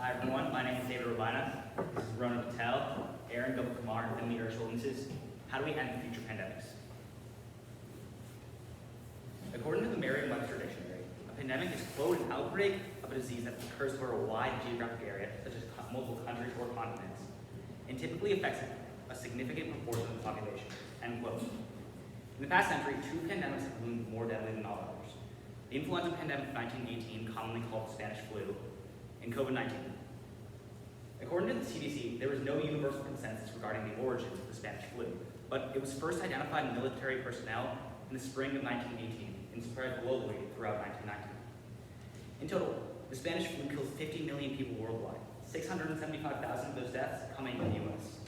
Hi everyone, my name is David Robina. This is Rona Patel, Aaron Gopal-Kumar, and Finley Urschel. How do we end future pandemics? According to the Merriam-Webster Dictionary, a pandemic is, quote, an outbreak of a disease that occurs over a wide geographic area, such as multiple countries or continents, and typically affects a significant proportion of the population, end quote. In the past century, two pandemics have loomed more deadly than all others. The influenza pandemic of 1918, commonly called the Spanish flu, and COVID-19. According to the CDC, there was no universal consensus regarding the origins of the Spanish flu, but it was first identified in military personnel in the spring of 1918 and spread globally throughout 1919. In total, the Spanish flu killed 50 million people worldwide, 675,000 of those deaths coming in the US.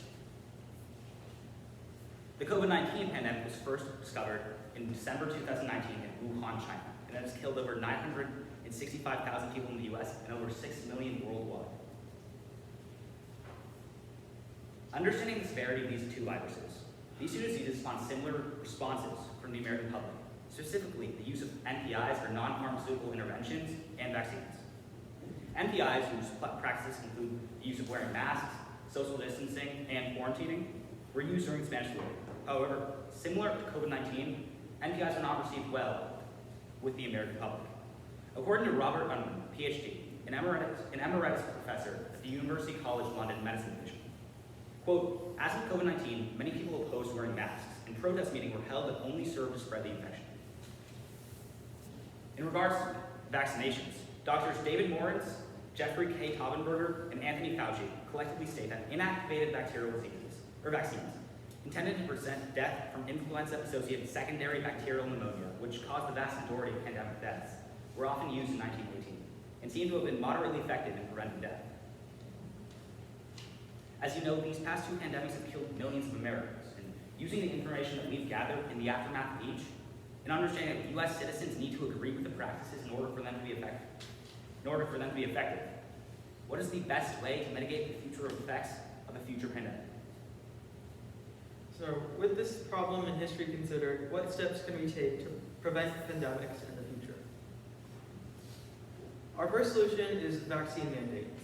The COVID-19 pandemic was first discovered in December 2019 in Wuhan, China, and it has killed over 965,000 people in the US and over 6 million worldwide. Understanding the severity of these two viruses, these two diseases spawn similar responses from the American public, specifically the use of NPIs, or non-pharmaceutical interventions, and vaccines. NPIs, whose practices include the use of wearing masks, social distancing, and quarantining, were used during the Spanish flu. However, similar to COVID-19, NPIs were not received well with the American public. According to Robert Unwin, PhD, an emeritus professor at the University College London Medicine Division, quote, as with COVID-19, many people opposed wearing masks, and protest meetings were held that only served to spread the infection. In regards to vaccinations, Drs. David Moritz, Jeffrey K. Taubenberger, and Anthony Fauci collectively state that inactivated bacterial diseases, or vaccines, intended to prevent death from influenza-associated secondary bacterial pneumonia, which caused the vast majority of pandemic deaths, were often used in 1918, and seem to have been moderately effective in preventing death. As you know, these past two pandemics have killed millions of Americans, and using the information that we've gathered in the aftermath of each, and understanding that US citizens need to agree with the practices in order for them to be effective, what is the best way to mitigate the future effects of a future pandemic? So, with this problem and history considered, what steps can we take to prevent pandemics in the future? Our first solution is vaccine mandates.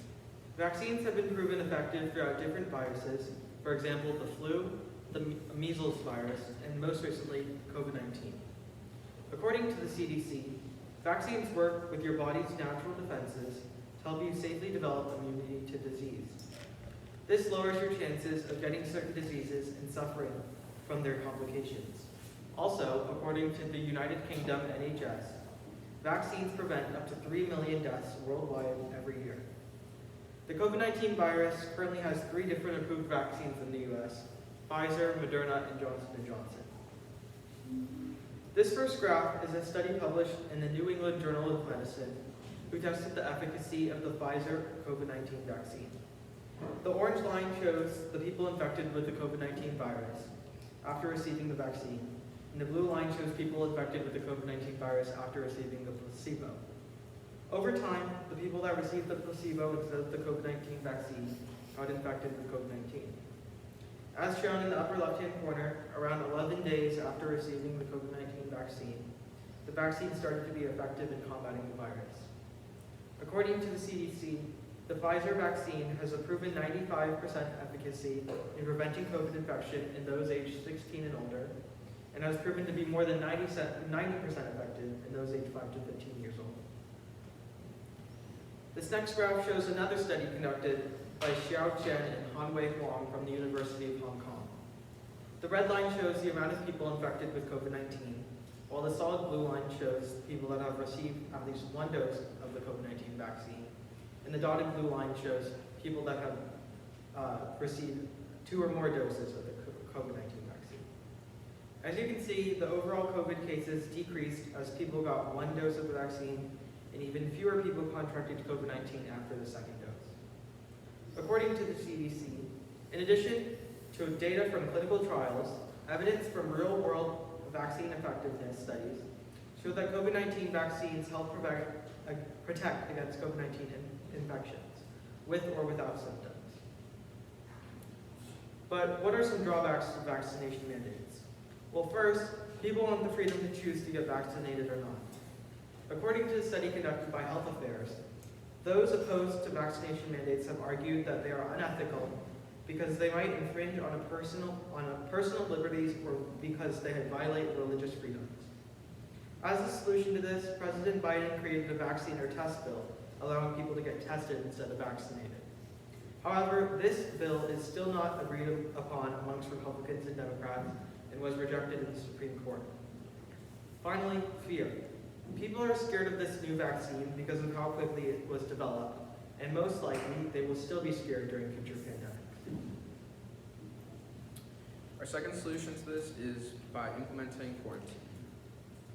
Vaccines have been proven effective throughout different viruses, for example, the flu, the measles virus, and most recently, COVID-19. According to the CDC, vaccines work with your body's natural defenses to help you safely develop immunity to disease. This lowers your chances of getting certain diseases and suffering from their complications. Also, according to the United Kingdom NHS, vaccines prevent up to 3 million deaths worldwide every year. The COVID-19 virus currently has 3 different approved vaccines in the US: Pfizer, Moderna, and Johnson & Johnson. This first graph is a study published in the New England Journal of Medicine, who tested the efficacy of the Pfizer COVID-19 vaccine. The orange line shows the people infected with the COVID-19 virus after receiving the vaccine, and the blue line shows people infected with the COVID-19 virus after receiving the placebo. Over time, the people that received the placebo instead of the COVID-19 vaccine got infected with COVID-19. As shown in the upper left-hand corner, around 11 days after receiving the COVID-19 vaccine, the vaccine started to be effective in combating the virus. According to the CDC, the Pfizer vaccine has a proven 95% efficacy in preventing COVID infection in those aged 16 and older, and has proven to be more than 90% effective in those aged 5 to 15 years old. This next graph shows another study conducted by Xiao Chen and Hanwei Huang from the University of Hong Kong. The red line shows the amount of people infected with COVID-19, while the solid blue line shows people that have received at least 1 dose of the COVID-19 vaccine, and the dotted blue line shows people that have received 2 or more doses of the COVID-19 vaccine. As you can see, the overall COVID cases decreased as people got 1 dose of the vaccine, and even fewer people contracted COVID-19 after the second dose. According to the CDC, in addition to data from clinical trials, evidence from real-world vaccine effectiveness studies show that COVID-19 vaccines help protect against COVID-19 infections, with or without symptoms. But what are some drawbacks to vaccination mandates? Well, first, people want the freedom to choose to get vaccinated or not. According to a study conducted by Health Affairs, Those opposed to vaccination mandates have argued that they are unethical because they might infringe on personal liberties or because they violate religious freedoms. As a solution to this, President Biden created a vaccine or test bill, allowing people to get tested instead of vaccinated. However, this bill is still not agreed upon amongst Republicans and Democrats and was rejected in the Supreme Court. Finally, fear. People are scared of this new vaccine because of how quickly it was developed, and most likely they will still be scared during future pandemics. Our second solution to this is by implementing quarantine.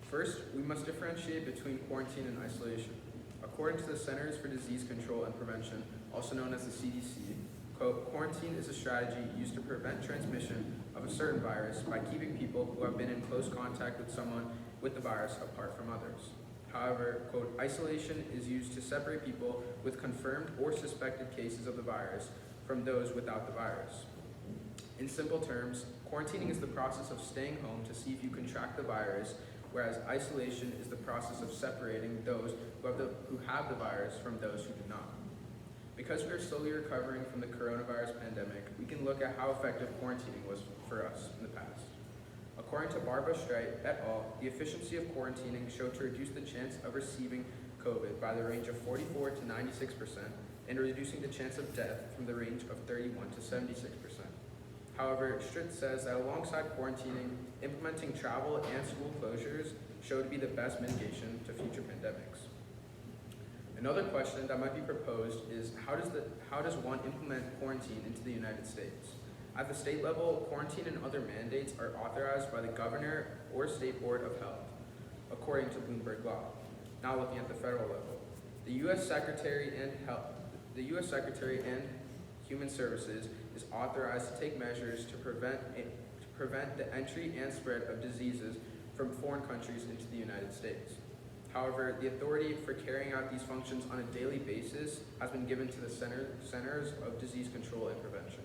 First, we must differentiate between quarantine and isolation. According to the Centers for Disease Control and Prevention, also known as the CDC, quote, quarantine is a strategy used to prevent transmission of a certain virus by keeping people who have been in close contact with someone with the virus apart from others. However, quote, isolation is used to separate people with confirmed or suspected cases of the virus from those without the virus. In simple terms, quarantining is the process of staying home to see if you contract the virus, whereas isolation is the process of separating those who have the virus from those who do not. Because we are slowly recovering from the coronavirus pandemic, we can look at how effective quarantining was for us in the past. According to Barbara Streit et al., the efficiency of quarantining showed to reduce the chance of receiving COVID by the range of 44 to 96% and reducing the chance of death from the range of 31 to 76%. However, Streit says that alongside quarantining, implementing travel and school closures showed to be the best mitigation to future pandemics. Another question that might be proposed is how does one implement quarantine into the United States? At the state level, quarantine and other mandates are authorized by the governor or state board of health, according to Bloomberg law. Now looking at the federal level, the U.S. Secretary and Human Services is authorized to take measures to prevent the entry and spread of diseases from foreign countries into the United States. However, the authority for carrying out these functions on a daily basis has been given to the Centers of Disease Control and Prevention.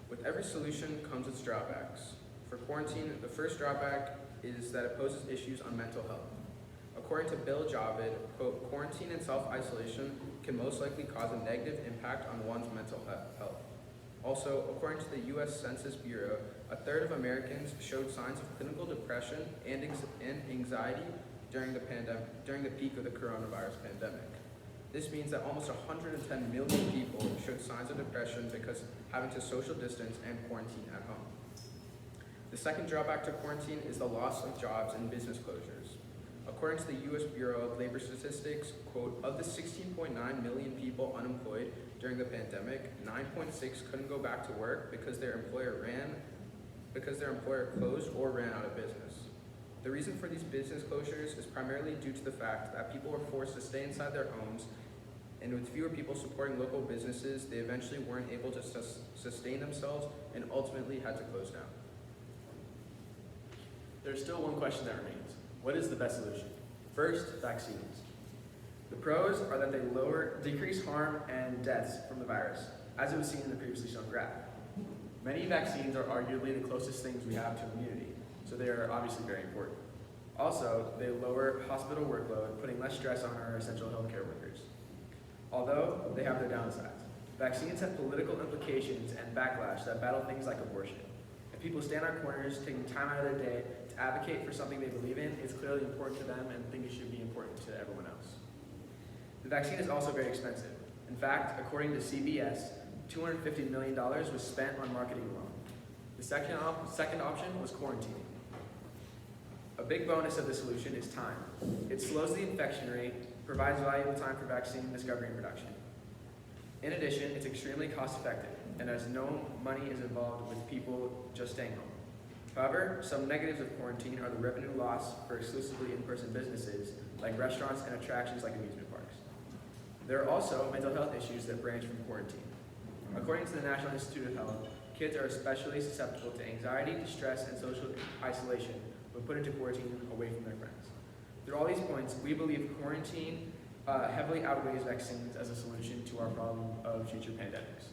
With every solution comes its drawbacks. For quarantine, the first drawback is that it poses issues on mental health. According to Bill Javid, quote, quarantine and self-isolation can most likely cause a negative impact on one's mental health. Also, according to the U.S. Census Bureau, a third of Americans showed signs of clinical depression and anxiety during the peak of the coronavirus pandemic. This means that almost 110 million people showed signs of depression because having to social distance and quarantine at home. The second drawback to quarantine is the loss of jobs and business closures. According to the U.S. Bureau of Labor Statistics, quote, of the 16.9 million people unemployed during the pandemic, 9.6 couldn't go back to work because their employer closed or ran out of business. The reason for these business closures is primarily due to the fact that people were forced to stay inside their homes, and with fewer people supporting local businesses, they eventually weren't able to sustain themselves and ultimately had to close down. There's still one question that remains. What is the best solution? First, vaccines. The pros are that they decrease harm and deaths from the virus, as it was seen in the previously shown graph. Many vaccines are arguably the closest things we have to immunity, so they are obviously very important. Also, they lower hospital workload, putting less stress on our essential healthcare workers. Although they have their downsides, vaccines have political implications and backlash that battle things like abortion. If people stand on corners, taking time out of their day to advocate for something they believe in, it's clearly important to them and think it should be important to everyone else. The vaccine is also very expensive. In fact, according to CBS, $250 million was spent on marketing alone. The second option was quarantining. A big bonus of the solution is time. It slows the infection rate, provides valuable time for vaccine discovery and production. In addition, it's extremely cost effective, and as no money is involved with people just staying home. However, some negatives of quarantine are the revenue loss for exclusively in-person businesses, like restaurants and attractions like amusement parks. There are also mental health issues that branch from quarantine. According to the National Institute of Health, kids are especially susceptible to anxiety, distress, and social isolation when put into quarantine away from their friends. Through all these points, we believe quarantine heavily outweighs vaccines as a solution to our problem of future pandemics.